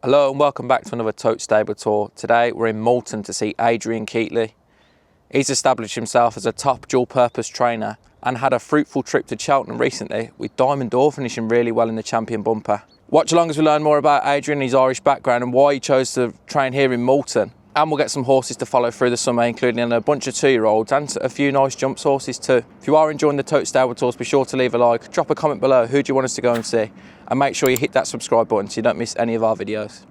Hello and welcome back to another Tote stable tour. Today we're in Malton to see Adrian Keatley. He's established himself as a top dual purpose trainer and had a fruitful trip to Cheltenham recently, with Diamant Dore finishing really well in the Champion Bumper. Watch along as we learn more about Adrian, his Irish background and why he chose to train here in Malton. And we'll get some horses to follow through the summer, including a bunch of 2-year-olds and a few nice jumps horses too. If you are enjoying the Tote stable tours, be sure to leave a like, drop a comment below who do you want us to go and see, and make sure you hit that subscribe button so you don't miss any of our videos.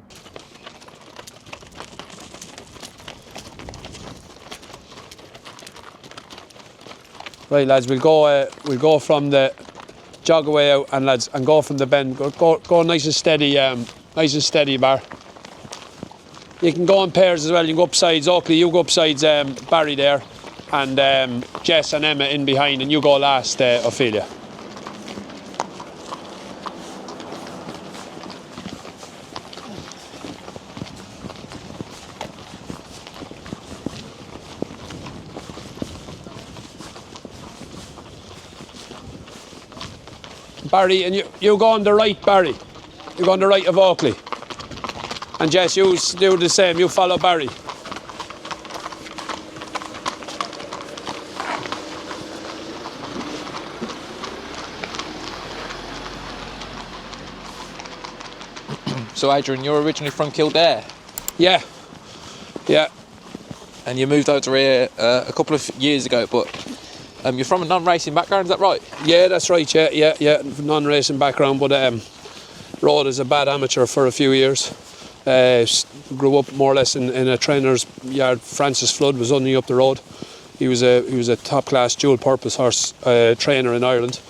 Right, lads, we'll go from the jog away out, and lads, and go from the bend. Go nice and steady, bar. You can go in pairs as well. You can go up sides. Oakley, you go up sides. Barry there, and Jess and Emma in behind, and you go last, Ophelia. Barry, and you go on the right, Barry. You go on the right of Oakley. And Jess, you do the same. You follow Barry. So Adrian, you're originally from Kildare? Yeah. And you moved over here a couple of years ago, but you're from a non-racing background, is that right? Yeah, that's right, yeah. Non-racing background, but rode as a bad amateur for a few years. Grew up more or less in a trainer's yard. Francis Flood was only up the road. He was a top-class dual-purpose horse trainer in Ireland.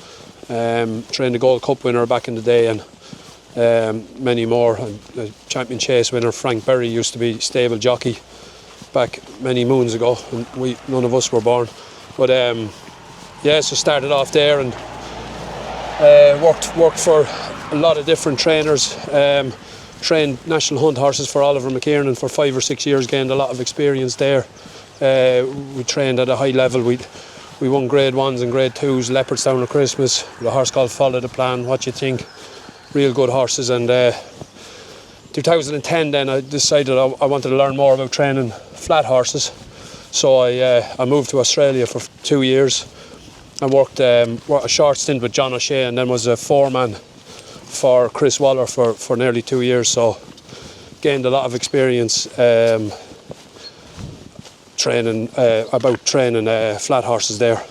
Trained the Gold Cup winner back in the day, and many more. And the champion chase winner Frank Berry used to be stable jockey back many moons ago, and none of us were born. But so started off there and worked for a lot of different trainers. Trained national hunt horses for Oliver McKiernan for 5 or 6 years, gained a lot of experience there. We trained at a high level. We won grade 1s and grade 2s, Leopardstown at Christmas, with a horse called Follow the Plan, What You Think, real good horses. And 2010 then I decided I wanted to learn more about training flat horses. So I moved to Australia for 2 years and worked a short stint with John O'Shea, and then was a foreman for Chris Waller for nearly 2 years. So gained a lot of experience training flat horses there.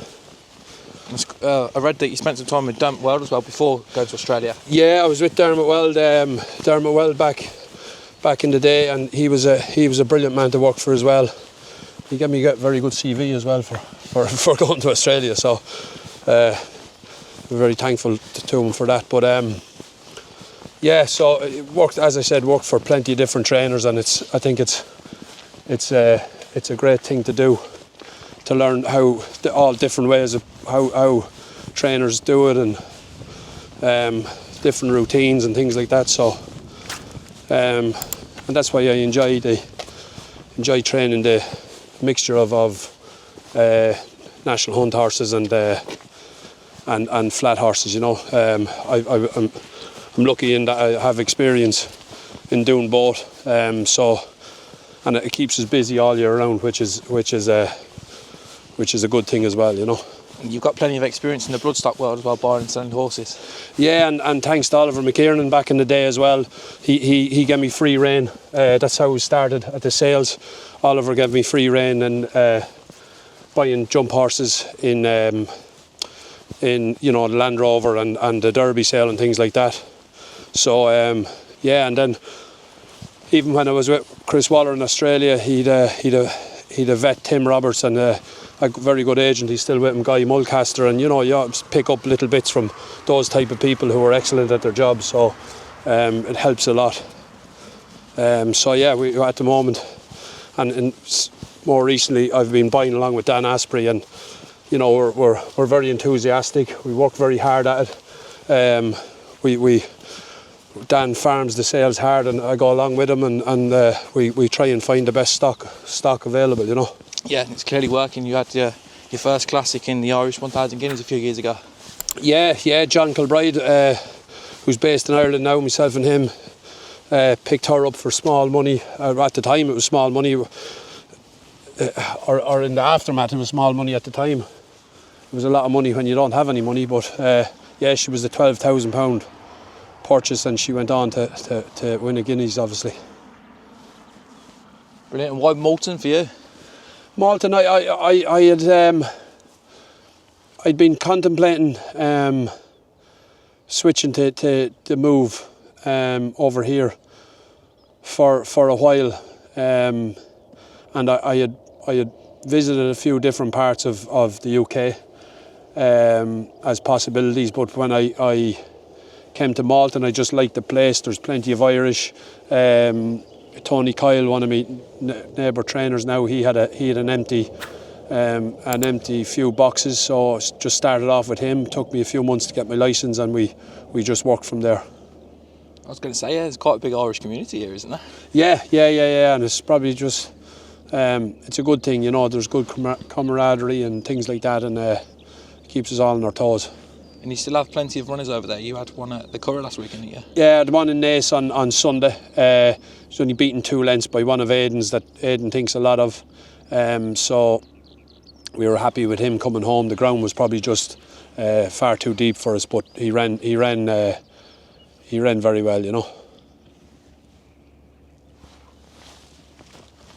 I read that you spent some time with Diamant Weld as well before going to Australia. Yeah, I was with Dermot Weld back in the day, and he was a brilliant man to work for as well. He gave me a very good CV as well for going to Australia, so we're very thankful to him for that. But so it worked, as I said, worked for plenty of different trainers, and I think it's a great thing to do, to learn all different ways of how trainers do it, and different routines and things like that. So and that's why I enjoy training the mixture of national hunt horses and flat horses. You know, I'm lucky in that I have experience in doing both. And it keeps us busy all year round, which is a good thing as well. You know. You've got plenty of experience in the bloodstock world as well, buying and selling horses. Yeah, and thanks to Oliver McKiernan back in the day as well. He gave me free rein. That's how we started at the sales. Oliver gave me free rein and buying jump horses in the Land Rover and the Derby sale and things like that. So and then even when I was with Chris Waller in Australia, he'd a vet, Tim Roberts, and a very good agent. He's still with him, Guy Mulcaster, and you pick up little bits from those type of people who are excellent at their job. So it helps a lot. We at the moment, and more recently, I've been buying along with Dan Asprey, and we're very enthusiastic. We work very hard at it. Dan farms the sales hard, and I go along with him, and we try and find the best stock available. Yeah, it's clearly working. You had your first classic in the Irish 1000 Guineas a few years ago. Yeah, John Kilbride, who's based in Ireland now, myself and him picked her up for small money. At the time, it was small money, or in the aftermath, it was small money at the time. It was a lot of money when you don't have any money, but yeah, she was a £12,000 purchase, and she went on to win a Guineas, obviously. Brilliant. And why Malton for you? Malton, I had I'd been contemplating switching to move over here for a while, and I had visited a few different parts of the UK as possibilities, but when I came to Malton, I just liked the place. There's plenty of Irish. Tony Kyle, one of my neighbour trainers now, he had an empty few boxes, so just started off with him. Took me a few months to get my licence, and we just worked from there. I was going to say, yeah, there's quite a big Irish community here, isn't there? Yeah, and it's probably just it's a good thing, you know. There's good camaraderie and things like that, and keeps us all on our toes. And you still have plenty of runners over there. You had one at the Curragh last weekend, didn't you? Yeah, the one in Naas on Sunday. He's only beaten 2 lengths by one of Aidan's that Aidan thinks a lot of. So we were happy with him coming home. The ground was probably just far too deep for us, but he ran very well, you know.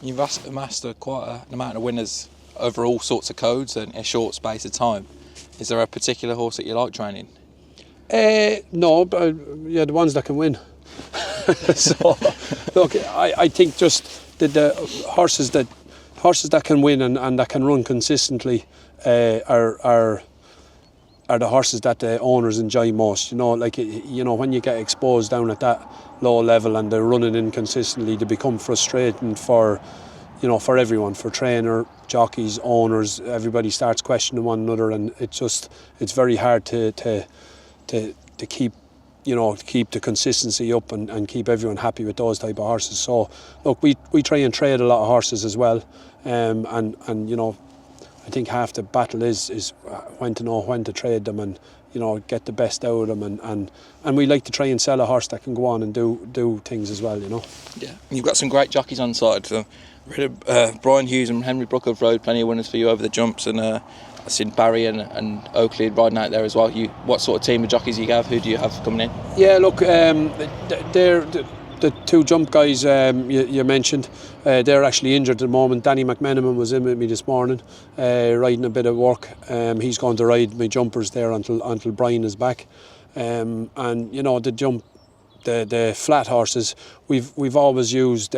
You've amassed quite an amount of winners over all sorts of codes in a short space of time. Is there a particular horse that you like training? No, but yeah, the ones that can win. So, look, I think just the horses that can win and that can run consistently are the horses that the owners enjoy most. You know, like, you know, when you get exposed down at that low level and they're running inconsistently, they become frustrating for, you know, for everyone, for trainer, jockeys, owners. Everybody starts questioning one another, and it's very hard to keep, you know, keep the consistency up and keep everyone happy with those type of horses. So look, we try and trade a lot of horses as well, and you know, I think half the battle is when to know when to trade them, and you know, get the best out of them, and we like to try and sell a horse that can go on and do things as well, you know. Yeah, you've got some great jockeys on side. So, Brian Hughes and Henry Brook have rode plenty of winners for you over the jumps, and I've seen Barry and Oakley riding out there as well. What sort of team of jockeys do you have? Who do you have coming in? Yeah, look, they're the 2 jump guys you mentioned. They're actually injured at the moment. Danny McMenamin was in with me this morning, riding a bit of work. He's going to ride my jumpers there until Brian is back. And you know, the flat horses, we've always used.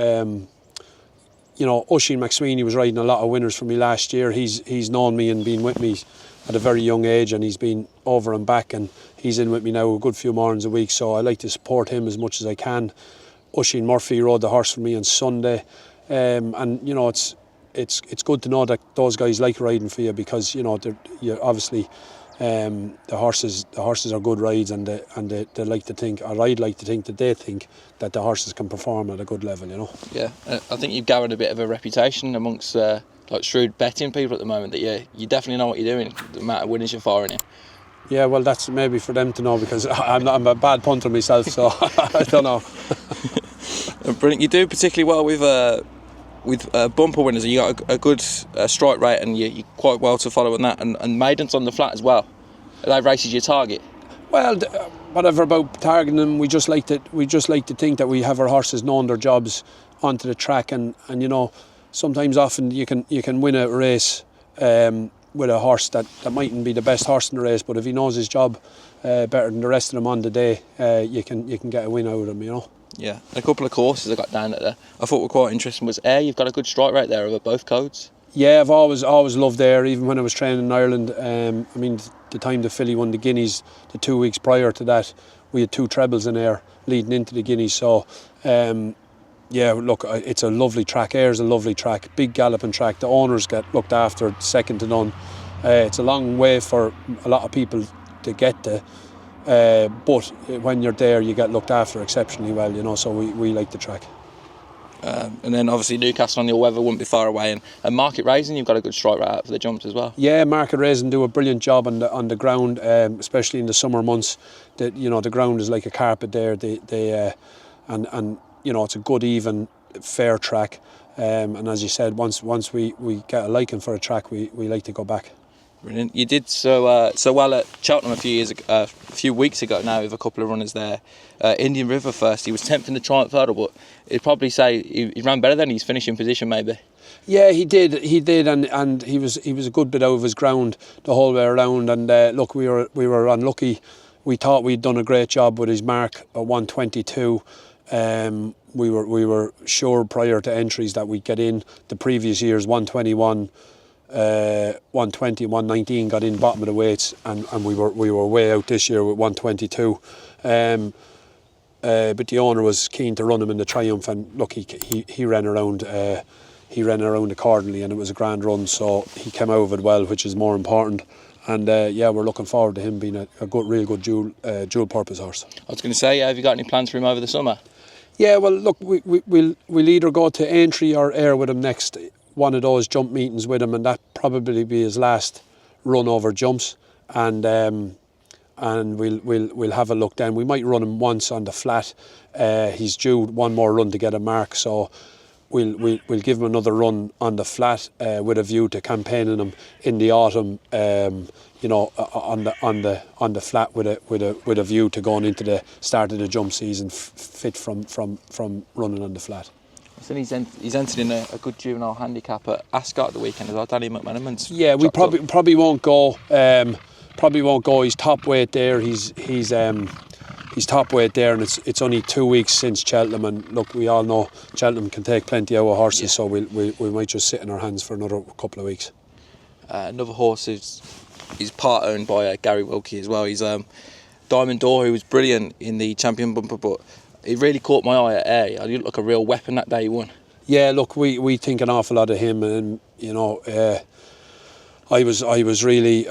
You know, Oisin McSweeney was riding a lot of winners for me last year. He's known me and been with me at a very young age, and he's been over and back, and he's in with me now a good few mornings a week, so I like to support him as much as I can. Oisin Murphy rode the horse for me on Sunday, and you know, it's good to know that those guys like riding for you, because you know, you obviously the horses are good rides, and they like to think, or I'd like to think that they think that the horses can perform at a good level, you know. Yeah, I think you've gathered a bit of a reputation amongst like shrewd betting people at the moment, that you definitely know what you're doing, the amount of winners you're firing in. Yeah, well, that's maybe for them to know, because I'm a bad punter myself, so I don't know. Brilliant. You do particularly well with bumper winners. You got a good strike rate, and you're quite well to follow on that. And maidens on the flat as well. Are they races your target? Well, whatever about targeting them, we just like to think that we have our horses knowing their jobs onto the track, and you know, often you can win a race with a horse that mightn't be the best horse in the race, but if he knows his job better than the rest of them on the day, you can get a win out of him, you know. Yeah, a couple of courses I got down at there I thought were quite interesting was Ayr. You've got a good strike rate there over both codes. Yeah, I've always loved Ayr, even when I was training in Ireland. I mean, the time the filly won the Guineas, the 2 weeks prior to that, we had 2 trebles in Ayr leading into the Guineas. So, yeah, look, it's a lovely track. Ayr's a lovely track, big galloping track. The owners get looked after, second to none. It's a long way for a lot of people to get to. But when you're there, you get looked after exceptionally well, you know, so we like the track. And then obviously Newcastle on your weather wouldn't be far away, and Market Raising, you've got a good strike rate out for the jumps as well. Yeah, Market Raising do a brilliant job on the ground, especially in the summer months. You know, the ground is like a carpet there. and you know, it's a good, even, fair track. And as you said, once we get a liking for a track, we like to go back. Brilliant. You did so well at Cheltenham a few weeks ago now with a couple of runners there. Indian River first, he was tempting the Triumph Hurdle, but you'd probably say he ran better than his finishing position maybe. Yeah, he did, and he was a good bit out of his ground the whole way around. And look, we were unlucky. We thought we'd done a great job with his mark at 122. We were sure prior to entries that we'd get in. The previous years, 121. 120, 119 got in bottom of the weights, and we were way out this year with 122. But the owner was keen to run him in the Triumph, and look, he ran around. He ran around accordingly, and it was a grand run. So he came out of it well, which is more important. And yeah, we're looking forward to him being a real good dual purpose horse. I was going to say, have you got any plans for him over the summer? Yeah, well, look, we'll either go to Aintree or Ayr with him next. One of those jump meetings with him, and that probably be his last run over jumps, and we'll have a look then. We might run him once on the flat. He's due one more run to get a mark, so we'll give him another run on the flat with a view to campaigning him in the autumn. You know, on the flat with a view to going into the start of the jump season fit from running on the flat. So he's entered in a good juvenile handicap at Ascot at the weekend as well. Danny McManaman's. Yeah, we probably won't go. Probably won't go. He's top weight there. He's top weight there, and it's only 2 weeks since Cheltenham. And look, we all know Cheltenham can take plenty out of horses, yeah. So we might just sit in our hands for another couple of weeks. Another horse is part owned by Gary Wilkie as well. He's Diamant Dore, who was brilliant in the Champion Bumper, but he really caught my eye at Ayr. He looked like a real weapon that day he won. Yeah, look, we think an awful lot of him, and you know, I was really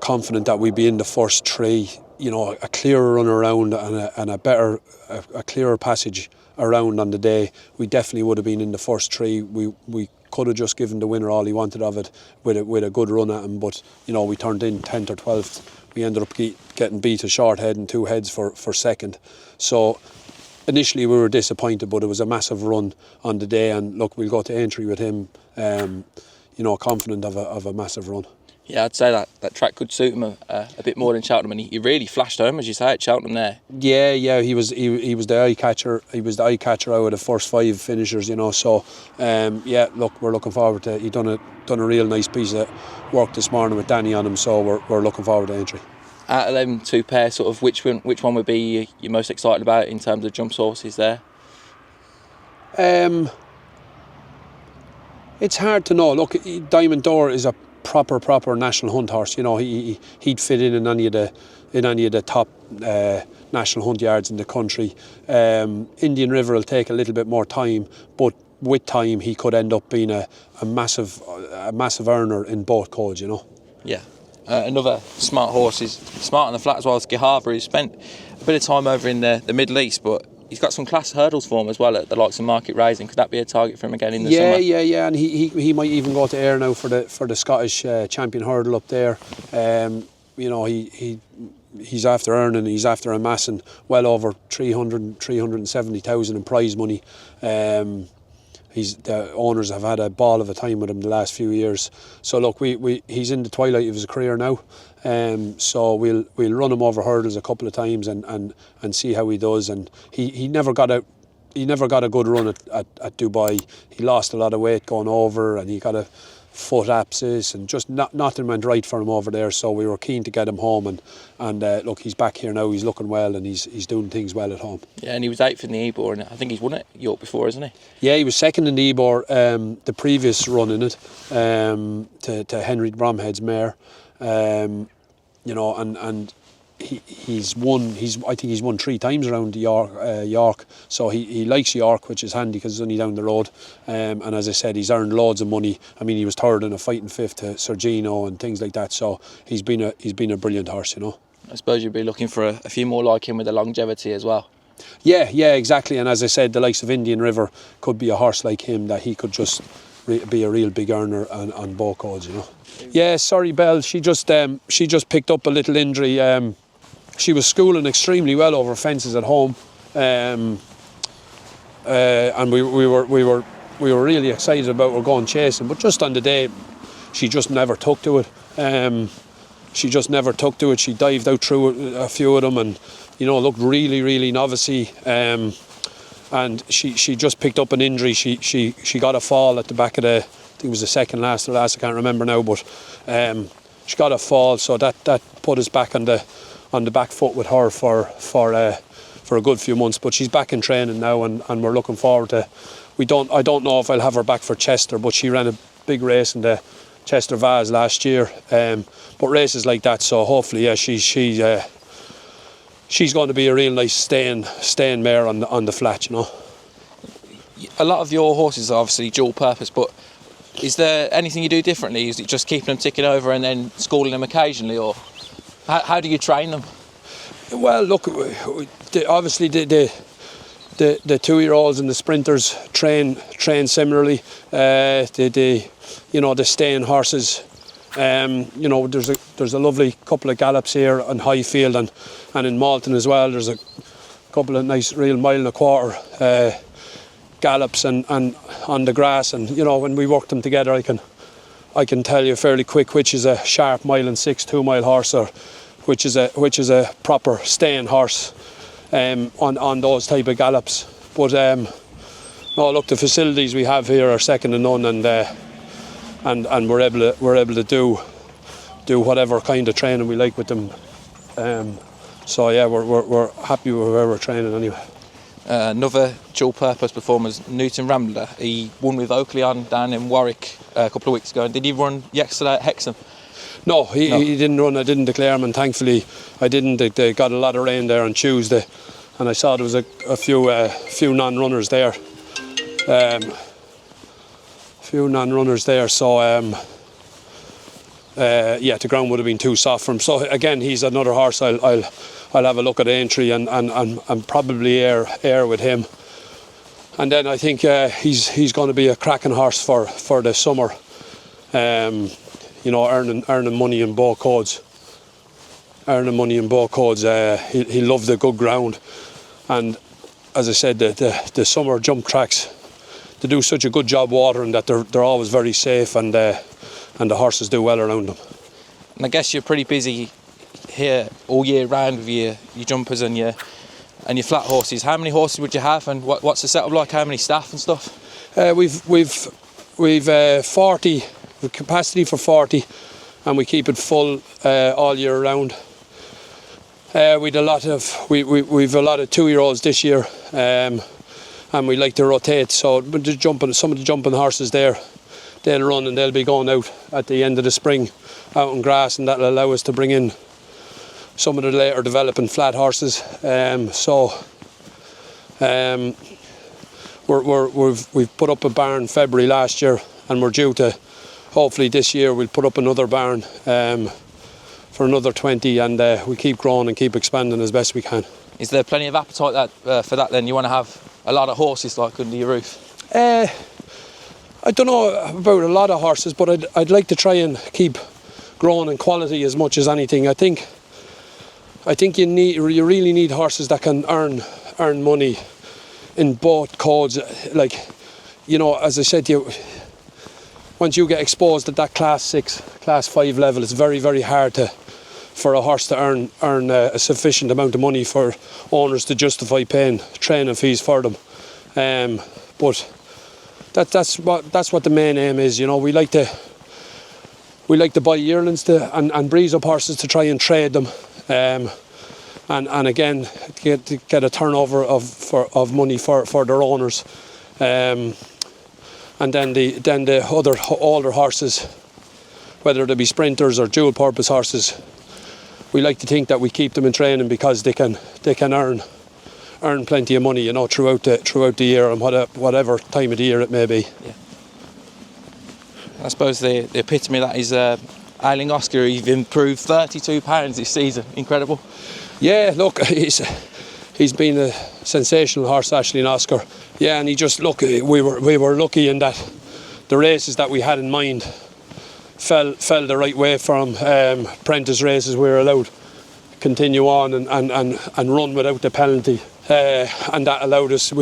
confident that we'd be in the first three. You know, a clearer run around and a clearer passage around on the day. We definitely would have been in the first three. We could have just given the winner all he wanted of it with a good run at him, but you know, we turned in 10th or 12th. We ended up getting beat a short head and 2 heads for second. So initially we were disappointed, but it was a massive run on the day, and look, we'll go to Aintree with him, confident of a massive run. Yeah, I'd say that track could suit him a bit more than Cheltenham, and he really flashed home, as you say, at Cheltenham there. Yeah, he was the eye catcher. He was the eye catcher out of the first 5 finishers, you know. So, yeah, look, we're looking forward to. He done a real nice piece of work this morning with Danny on him. So we're looking forward to Aintree. Out of them 2 pairs, sort of which one would be you most excited about in terms of jump horses there? It's hard to know. Look, Diamant Dore is a proper national hunt horse. You know, he'd fit in any of the top national hunt yards in the country. Indian River will take a little bit more time, but with time he could end up being a massive earner in both codes, you know. Yeah. Another smart horse is smart on the flat as well as Gihava, who's spent a bit of time over in the Middle East, but he's got some class hurdles for him as well at the likes of Market Raising. Could that be a target for him again in the summer? Yeah, and he might even go to Ayr now for the Scottish Champion Hurdle up there. You know, he's after earning, he's after amassing well over 370,000 in prize money. The owners have had a ball of a time with him the last few years. So look, he's in the twilight of his career now. So we'll run him over hurdles a couple of times and see how he does. And he never got a good run at Dubai. He lost a lot of weight going over, and he got a foot abscess, and just nothing went right for him over there. So we were keen to get him home, and look, he's back here now. He's looking well, and he's doing things well at home. Yeah, and he was 8th in the Ebor, and I think he's won it York before, isn't he? Yeah, he was 2nd in the Ebor the previous run in it, to Henry Bromhead's mare. You know, and he's won. I think he's won 3 times around York. So he likes York, which is handy because it's only down the road. And as I said, he's earned loads of money. I mean, he was 3rd in a fighting 5th to Sergino and things like that. So he's been a brilliant horse, you know. I suppose you'd be looking for a few more like him with the longevity as well. Yeah, exactly. And as I said, the likes of Indian River could be a horse like him that he could just be a real big earner on both codes, you know. Yeah, sorry, Belle. She just picked up a little injury. She was schooling extremely well over fences at home. and we were really excited about her going chasing. But just on the day, she just never took to it. She dived out through a few of them, and looked really novice-y. And she just picked up an injury. She got a fall at the back of the, I think it was the second last or last, I can't remember now, but she got a fall, so that put us back on the back foot with her for a good few months. But she's back in training now, and we're looking forward to. I don't know if I'll have her back for Chester, but she ran a big race in the Chester Vase last year. But races like that, so hopefully, yeah, she's going to be a real nice staying mare on the flat, A lot of your horses are obviously dual purpose, but is there anything you do differently? Is it just keeping them ticking over and then schooling them occasionally, or how do you train them? Well, look, obviously the 2-year-olds and the sprinters train similarly. The staying horses. There's a lovely couple of gallops here on Highfield and in Malton as well. There's a couple of nice real 1.25 mile gallops and on the grass, and when we work them together, I can tell you fairly quick which is a sharp 1.6 mile 2 mile horse, or which is a proper staying horse on those type of gallops. But no, look, the facilities we have here are second to none, and we're able to do whatever kind of training we like with them. So yeah, we're happy with where we're training anyway. Another dual purpose performer is Newton Rambler. He won with Oakley down in Warwick a couple of weeks ago. And did he run yesterday at Hexham? No, he didn't run. I didn't declare him, and thankfully I didn't. They got a lot of rain there on Tuesday, and I saw there was a few non-runners there. So yeah, the ground would have been too soft for him. So again, he's another horse I'll have a look at Aintree and probably air with him. And then I think he's going to be a cracking horse for the summer. Earning money in both codes. He loved the good ground, and as I said, the summer jump tracks, they do such a good job watering that they're always very safe, and the horses do well around them. And I guess you're pretty busy here all year round with your jumpers and your flat horses. How many horses would you have, and what's the setup like? How many staff and stuff? We've 40, with capacity for 40, and we keep it full all year round. We've a lot of 2-year-olds this year, and we like to rotate. So some of the jumping horses there, they'll run, and they'll be going out at the end of the spring out on grass, and that'll allow us to bring in some of the later developing flat horses. We've put up a barn February last year, and we're due to, hopefully this year we'll put up another barn for another 20, and we keep growing and keep expanding as best we can. Is there plenty of appetite for that then? You want to have a lot of horses like under your roof? I don't know about a lot of horses, but I'd like to try and keep growing in quality as much as anything. I think you really need horses that can earn money in both codes. Like, as I said to you, once you get exposed at that class 6, class 5 level, it's very, very hard for a horse to earn a sufficient amount of money for owners to justify paying training fees for them. But that's what the main aim is. We like to buy yearlings and breeze up horses to try and trade them, and again get a turnover of money for their owners. And then the other older horses, whether they be sprinters or dual purpose horses, we like to think that we keep them in training because they can earn plenty of money, throughout the year, and whatever time of the year it may be. Yeah. I suppose the epitome of that is Ailing Oscar. You've improved 32 pounds this season. Incredible. Yeah, look, he's been a sensational horse, Ashley and Oscar. Yeah, and he just, look, we were lucky in that the races that we had in mind fell the right way for him. Apprentice races, we were allowed to continue on and run without the penalty, and that allowed us.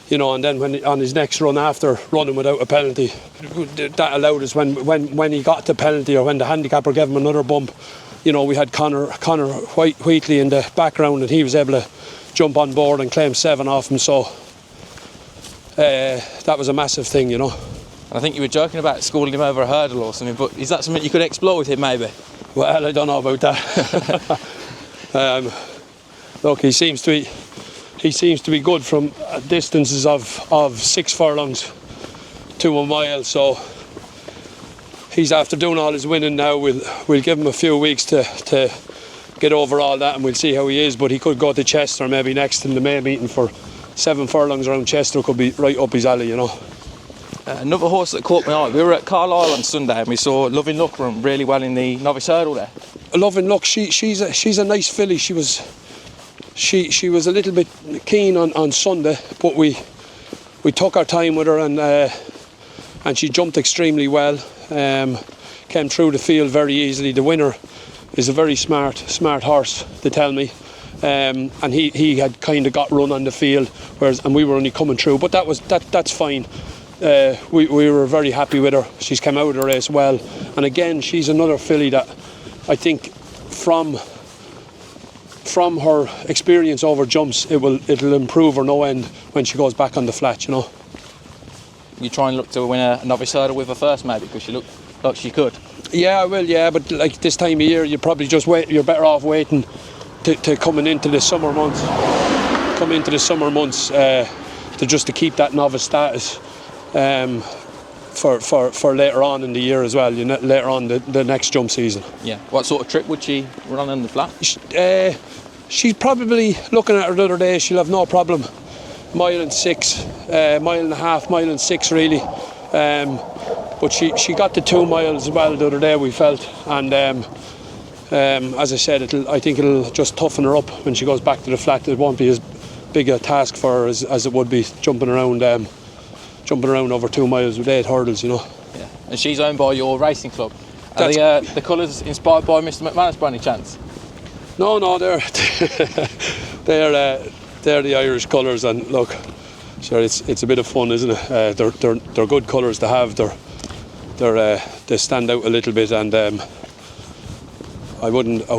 you know, and then when on his next run after running without a penalty, that allowed us when he got the penalty, or when the handicapper gave him another bump, you know, we had Connor Wheatley in the background, and he was able to jump on board and claim 7 off him. So that was a massive thing, you know. I think you were joking about schooling him over a hurdle or something, but is that something you could explore with him maybe? Well, I don't know about that. Look, he seems to be good from distances of 6 furlongs to a mile. So he's after doing all his winning now. We'll give him a few weeks to get over all that, and we'll see how he is. But he could go to Chester maybe next in the May meeting for 7 furlongs around Chester. Could be right up his alley, you know. Another horse that caught my eye, we were at Carlisle on Sunday and we saw Loving Luck run really well in the novice hurdle there. Loving Luck, she's a nice filly. She was a little bit keen on Sunday, but we took our time with her, and she jumped extremely well. Came through the field very easily. The winner is a very smart horse, they tell me. And he had kind of got run on the field, and we were only coming through. But that's fine. We were very happy with her. She's come out of the race well, and again, she's another filly that I think from her experience over jumps, it'll improve her no end when she goes back on the flat, you know. You try and look to win a novice hurdle with her first, maybe, because she looked like she could. Yeah, I will. Yeah, but like this time of year, you probably just wait. You're better off waiting to coming into the summer months. To keep that novice status. For later on in the year as well, later on the next jump season. Yeah. What sort of trip would she run on the flat? She's probably, looking at her the other day, she'll have no problem. 1.6 miles, 1.5 miles, 1.6 really. But she got the 2 miles well the other day, we felt, and as I said, I think it'll just toughen her up when she goes back to the flat. It won't be as big a task for her as it would be jumping around over 2 miles with 8 hurdles, you know. Yeah. And she's owned by your racing club. Are the colours inspired by Mr. McManus by any chance? No, they're the Irish colours, and look, sure, it's a bit of fun, isn't it? They're good colours to have. They stand out a little bit, and I wouldn't turn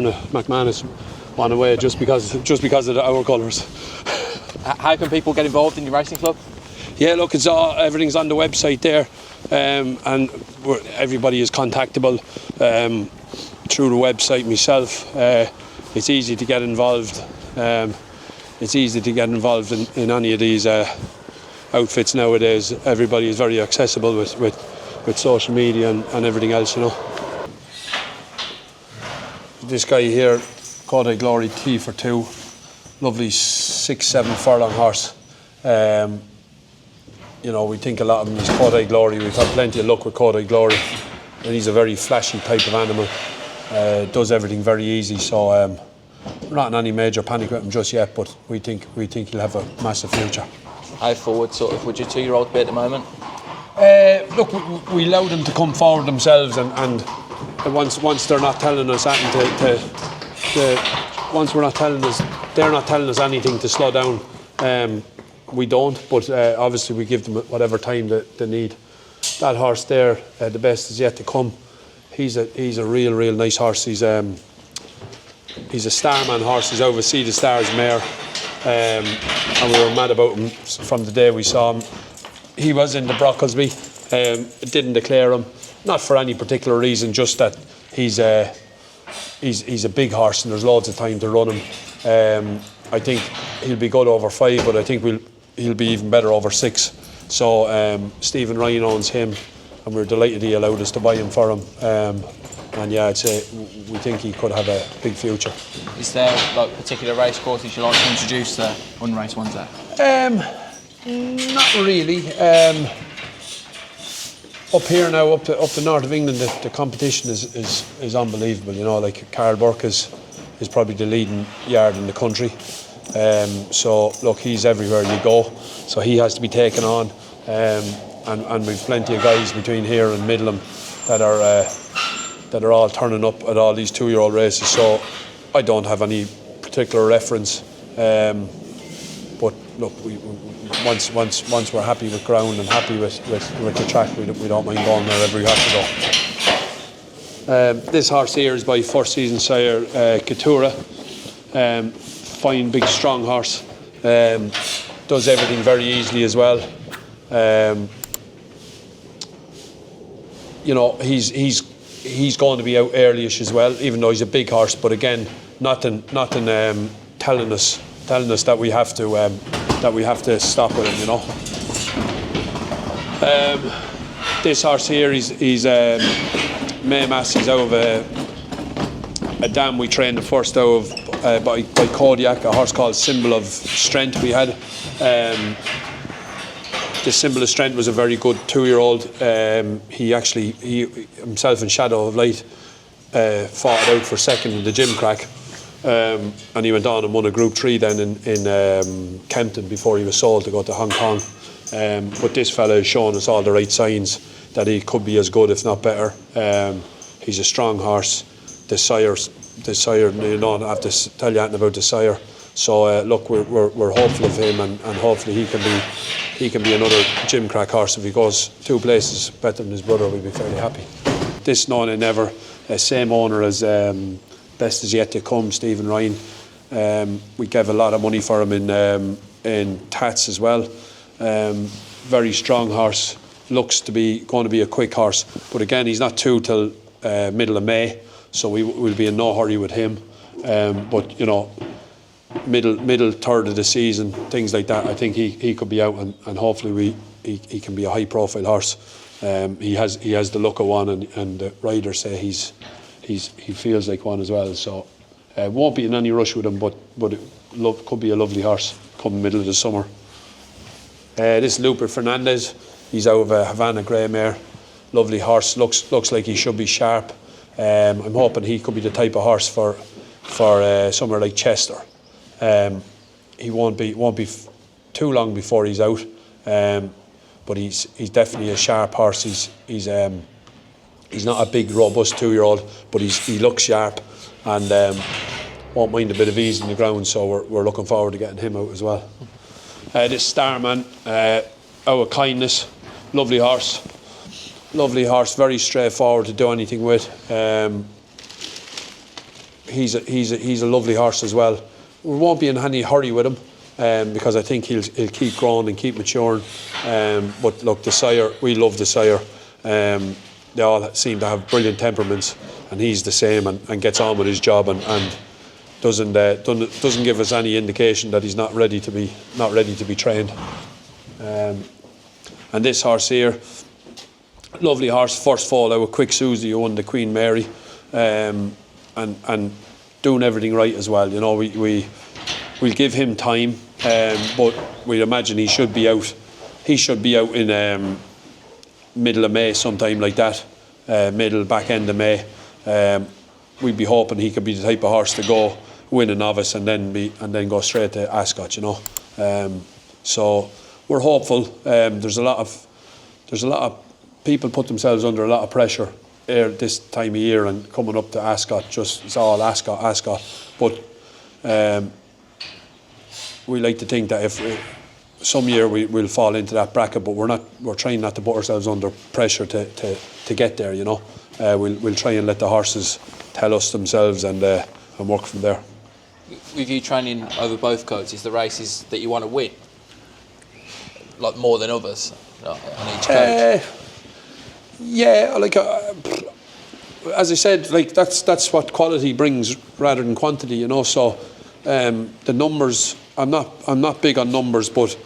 a McManus one away just because of our colours. How can people get involved in your racing club? Yeah, look, everything's on the website there, and everybody is contactable through the website. Myself, it's easy to get involved. It's easy to get involved in any of these outfits nowadays. Everybody is very accessible with social media and everything else, you know. This guy here, Tote Glory T for 2. Lovely 6-7 furlong horse. You know, we think a lot of him is Tote Glory. We've had plenty of luck with Tote Glory, and he's a very flashy type of animal. Does everything very easy, so we're not in any major panic with him just yet, but we think he'll have a massive future. How forward sort of would your 2-year-old be at the moment? Look, we allow them to come forward themselves, and once they're not telling us anything once they're not telling us anything to slow down, we don't. But obviously we give them whatever time they need. That horse there, the best is yet to come. He's a real nice horse. He's a Starman horse. He's over Sea the Stars mare, and we were mad about him from the day we saw him. He was in the Brocklesby. Didn't declare him, not for any particular reason, just that he's a big horse and there's loads of time to run him. I think he'll be good over 5, but I think he'll be even better over 6. So Stephen Ryan owns him, and we're delighted he allowed us to buy him for him. And yeah, I'd say we think he could have a big future. Is there like particular race courses you like to introduce the unraced ones there? Not really. Up here now, up the north of England, the competition is unbelievable. You know, like Carl Burke is probably the leading yard in the country. So look, he's everywhere you go. So he has to be taken on. And we've plenty of guys between here and Midland that are all turning up at all these 2-year-old races. So I don't have any particular reference. But look, once we're happy with ground and happy with the track, we don't mind going wherever we have to go. This horse here is by first season sire Ketura. Fine, big, strong horse. Does everything very easily as well. You know, he's going to be out earlyish as well, even though he's a big horse. But again, nothing telling us that we have to stop with him. You know. This horse here, he's Maymas. He's out of a dam we trained the first out of by Kodiak, a horse called Symbol of Strength. We had. The Symbol of Strength was a very good 2-year-old. He himself and Shadow of Light fought it out for second in the gym crack, and he went on and won a Group 3 then in Kempton before he was sold to go to Hong Kong. But this fella has shown us all the right signs that he could be as good, if not better. He's a strong horse. The sire, you don't have to tell you anything about the sire. So look, we're hopeful of him, and hopefully he can be another gym crack horse. If he goes 2 places better than his brother, we'll be fairly happy. This None and Never, same owner as Best Is Yet to Come, Stephen Ryan. We gave a lot of money for him in Tats as well. Very strong horse. Looks to be going to be a quick horse, but again, he's not due till middle of May, so we'll be in no hurry with him. But you know, middle third of the season, things like that, I think he could be out, and hopefully he can be a high profile horse. He has the look of one, and the riders say he feels like one as well. So won't be in any rush with him, but it could be a lovely horse come middle of the summer. This Luper Fernandez, he's out of a Havana Grey Mare. Lovely horse, looks like he should be sharp. I'm hoping he could be the type of horse for somewhere like Chester. He won't be too long before he's out, but he's definitely a sharp horse. He's not a big robust 2-year-old, but he looks sharp, and won't mind a bit of ease in the ground. So we're looking forward to getting him out as well. This Starman, out of Kindness, lovely horse, very straightforward to do anything with. He's a lovely horse as well. We won't be in any hurry with him, because I think he'll keep growing and keep maturing. But look, the sire, we love the sire. They all seem to have brilliant temperaments, and he's the same, and gets on with his job, and doesn't give us any indication that he's not ready to be trained. And this horse here, lovely horse, first fall out with Quick Susie, who won the Queen Mary, and doing everything right as well. You know, we'll give him time, but we imagine he should be out. He should be out in middle of May, sometime like that, back end of May. We'd be hoping he could be the type of horse to go win a novice and then go straight to Ascot. You know, so we're hopeful. There's a lot of people put themselves under a lot of pressure this time of year, and coming up to Ascot, it's all Ascot. But we like to think that if some year we'll fall into that bracket, but we're trying not to put ourselves under pressure to get there. You know, we'll try and let the horses tell us themselves, and work from there. With you training over both codes, is the races that you want to win, like more than others, on each coach? Yeah, like as I said, like that's what quality brings rather than quantity, you know. So the numbers, I'm not big on numbers, but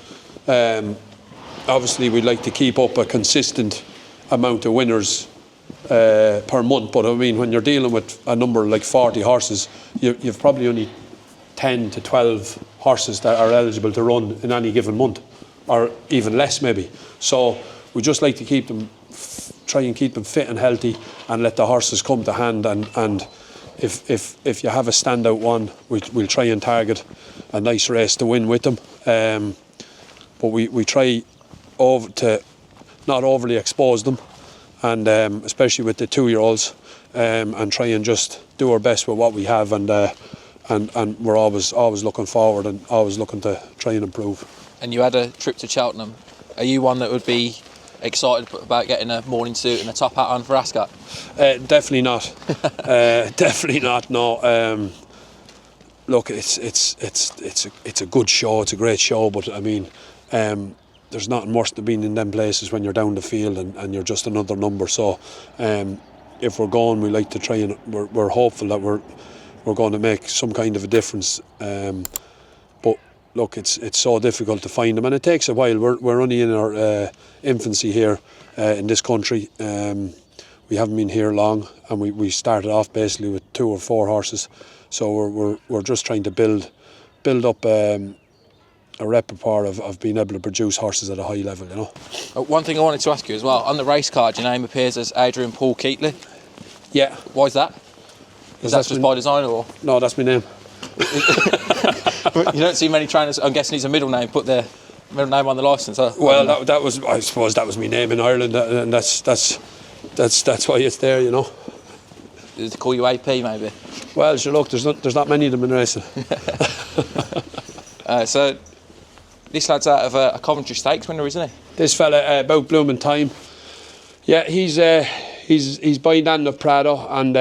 obviously we'd like to keep up a consistent amount of winners per month. But I mean, when you're dealing with a number like 40 horses, you've probably only 10 to 12 horses that are eligible to run in any given month, or even less maybe. So we just like to try and keep them fit and healthy, and let the horses come to hand. And if you have a standout one, we'll try and target a nice race to win with them. But we try to not overly expose them, and especially with the 2-year-olds, and try and just do our best with what we have, and and we're always looking forward and always looking to try and improve. And you had a trip to Cheltenham. Are you one that would be excited about getting a morning suit and a top hat on for Ascot? Definitely not. Definitely not. No. Look, it's a good show. It's a great show, but I mean, there's nothing worse than being in them places when you're down the field and you're just another number. So, if we're going, we like to try and we're hopeful that we're going to make some kind of a difference. But look, it's so difficult to find them, and it takes a while. We're only in our infancy here in this country. We haven't been here long, and we started off basically with 2 or 4 horses. So we're just trying to build up a repertoire of being able to produce horses at a high level, you know. One thing I wanted to ask you as well, on the race card your name appears as Adrian Paul Keatley. Yeah. Why is that? Is that just by design, or? No, that's my name. You don't see many trainers, I'm guessing it's a middle name, put their middle name on the licence. Well, that was, I suppose that was my name in Ireland, and that's why it's there, you know. Did they call you AP maybe? Well, sure, look, there's not many of them in racing. So this lad's out of a Coventry Stakes winner, isn't he? This fella, about blooming time. Yeah, he's by Dan of Prado, and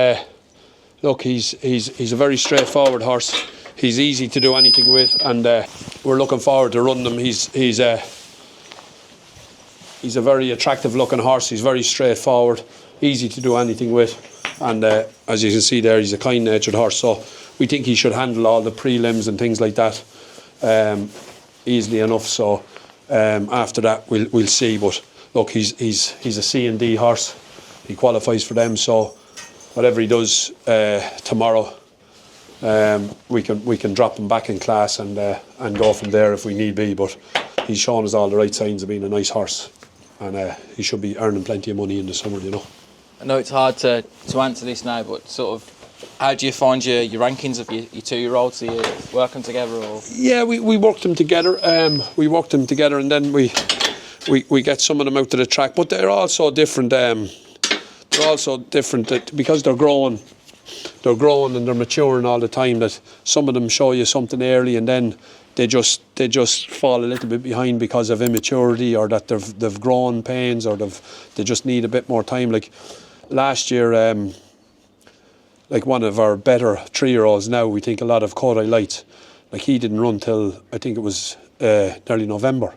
look, he's a very straightforward horse. He's easy to do anything with, and we're looking forward to running him. He's a very attractive looking horse. He's very straightforward, easy to do anything with, and as you can see there, he's a kind-natured horse. So we think he should handle all the prelims and things like that easily enough. So after that, we'll see. But look, he's a C&D horse. He qualifies for them. So whatever he does tomorrow, we can drop him back in class and go from there if we need be. But he's shown us all the right signs of being a nice horse, and he should be earning plenty of money in the summer, you know. I know it's hard to answer this now, but sort of, how do you find your rankings of your 2-year-olds? Are you working together, or? Yeah, we worked them together. And then we get some of them out to the track, but they're all so different. They're also different because they're growing and they're maturing all the time, that some of them show you something early and then they just fall a little bit behind because of immaturity, or that they've grown pains, or they just need a bit more time. Like last year, like one of our better 3-year-olds now, we think a lot of Tote Light, like he didn't run till I think it was nearly November,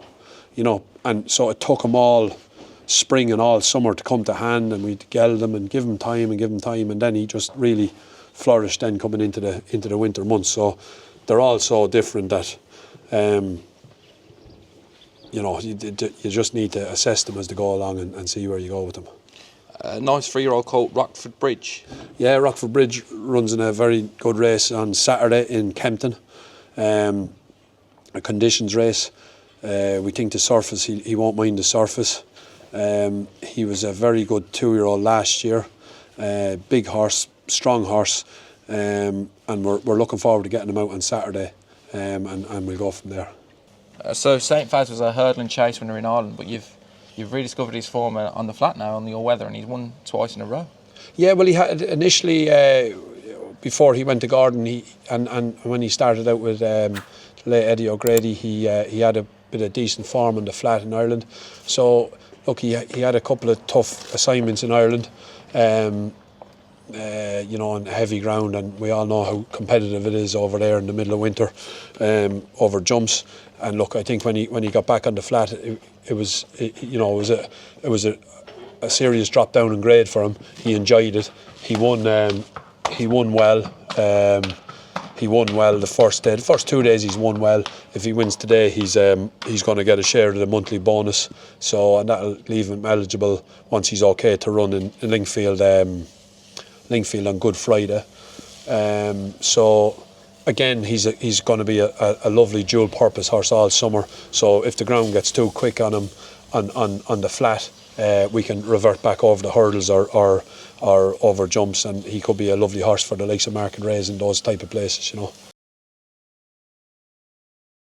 you know, and so it took him all spring and all summer to come to hand, and we'd geld him and give him time, and then he just really flourished then coming into the winter months. So they're all so different that you know, you just need to assess them as they go along and see where you go with them. A nice 3-year-old called Rockford Bridge. Yeah, Rockford Bridge runs in a very good race on Saturday in Kempton, a conditions race. We think the surface, he won't mind the surface. He was a very good 2-year-old last year, big horse, strong horse, and we're looking forward to getting him out on Saturday, and we'll go from there. So St Faz was a hurdling chase winner in Ireland, but you've rediscovered his form on the flat now, on the all-weather, and he's won twice in a row. Yeah, well, he had initially, before he went to Gordon, and when he started out with late Eddie O'Grady, he had a bit of decent form on the flat in Ireland. So look, he had a couple of tough assignments in Ireland, you know, on heavy ground, and we all know how competitive it is over there in the middle of winter, over jumps. And look, I think when he got back on the flat, it was a serious drop down in grade for him. He enjoyed it. He won well. He won well the first day. The first 2 days he's won well. If he wins today, he's going to get a share of the monthly bonus. So, and that'll leave him eligible once he's okay to run in Lingfield on Good Friday. So again, he's going to be a lovely dual purpose horse all summer. So if the ground gets too quick on him on the flat, we can revert back over the hurdles or over jumps, and he could be a lovely horse for the likes of Market Rays and those type of places, you know.